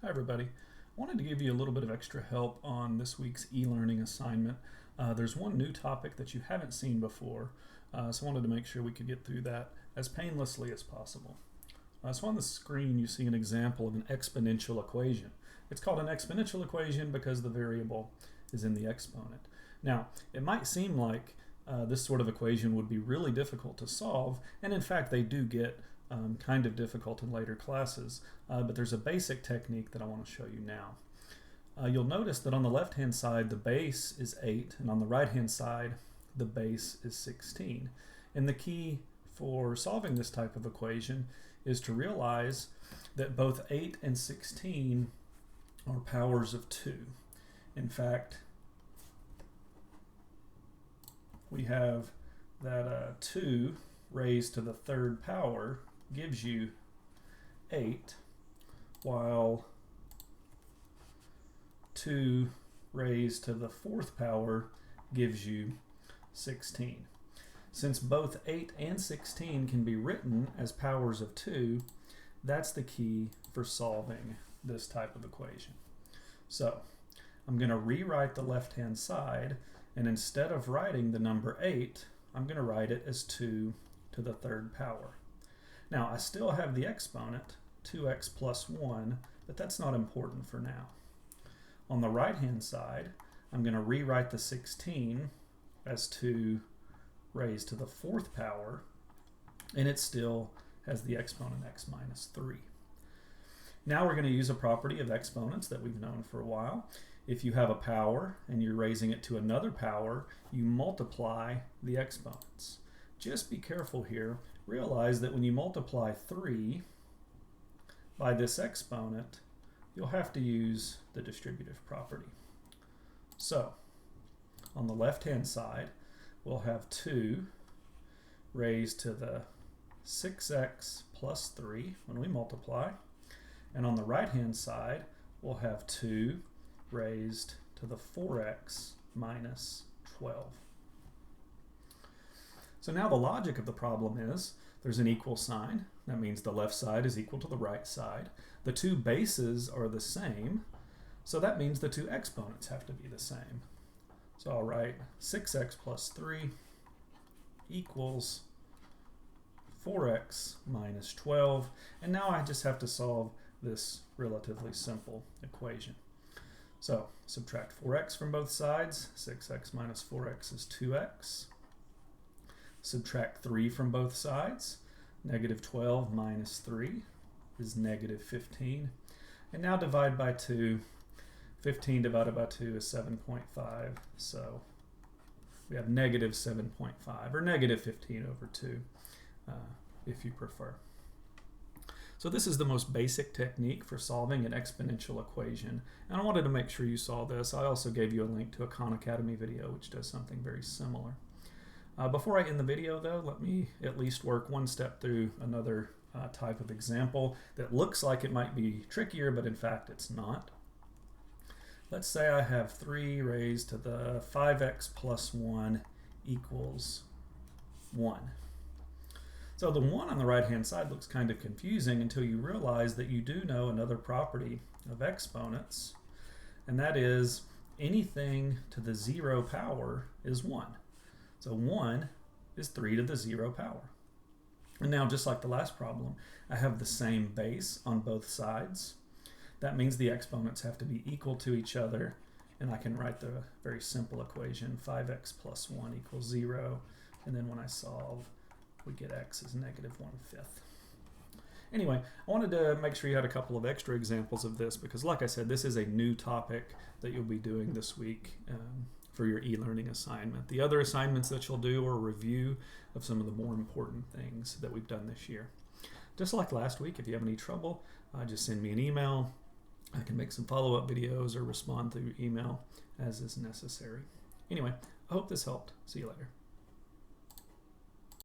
Hi everybody. I wanted to give you a little bit of extra help on this week's e-learning assignment. There's one new topic that you haven't seen before, so I wanted to make sure we could get through that as painlessly as possible. So on the screen you see an example of an exponential equation. It's called an exponential equation because the variable is in the exponent. Now, it might seem like this sort of equation would be really difficult to solve, and in fact they do get kind of difficult in later classes, but there's a basic technique that I want to show you now. You'll notice that on the left hand side the base is 8 and on the right hand side the base is 16. And the key for solving this type of equation is to realize that both 8 and 16 are powers of 2. In fact, we have that 2 raised to the third power gives you 8, while 2 raised to the fourth power gives you 16. Since both 8 and 16 can be written as powers of 2, that's the key for solving this type of equation. So I'm going to rewrite the left-hand side, and instead of writing the number 8, I'm going to write it as 2 to the third power. Now, I still have the exponent, 2x plus 1, but that's not important for now. On the right-hand side, I'm going to rewrite the 16 as 2 raised to the fourth power, and it still has the exponent x minus 3. Now we're going to use a property of exponents that we've known for a while. If you have a power and you're raising it to another power, you multiply the exponents. Just be careful here. Realize that when you multiply 3 by this exponent, you'll have to use the distributive property. So, on the left-hand side, we'll have 2 raised to the 6x plus 3 when we multiply. And on the right-hand side, we'll have 2 raised to the 4x minus 12. So now the logic of the problem is there's an equal sign. That means the left side is equal to the right side. The two bases are the same, so that means the two exponents have to be the same. So I'll write 6x plus 3 equals 4x minus 12, and now I just have to solve this relatively simple equation. So subtract 4x from both sides. 6x minus 4x is 2x. Subtract 3 from both sides. Negative 12 minus 3 is negative 15. And now divide by 2. 15 divided by 2 is 7.5. So we have negative 7.5, or negative 15 over 2, if you prefer. So this is the most basic technique for solving an exponential equation. And I wanted to make sure you saw this. I also gave you a link to a Khan Academy video which does something very similar. Before I end the video though, let me at least work one step through another type of example that looks like it might be trickier, but in fact it's not. Let's say I have 3 raised to the 5x plus 1 equals 1. So the 1 on the right hand side looks kind of confusing until you realize that you do know another property of exponents, and that is anything to the 0 power is 1. So 1 is 3 to the 0 power. And now, just like the last problem, I have the same base on both sides. That means the exponents have to be equal to each other, and I can write the very simple equation 5x plus 1 equals 0, and then when I solve, we get x is negative 1/5. Anyway, I wanted to make sure you had a couple of extra examples of this because, like I said, this is a new topic that you'll be doing this week for your e-learning assignment. The other assignments that you'll do are a review of some of the more important things that we've done this year. Just like last week, if you have any trouble, just send me an email. I can make some follow-up videos or respond through email as is necessary. Anyway, I hope this helped. See you later.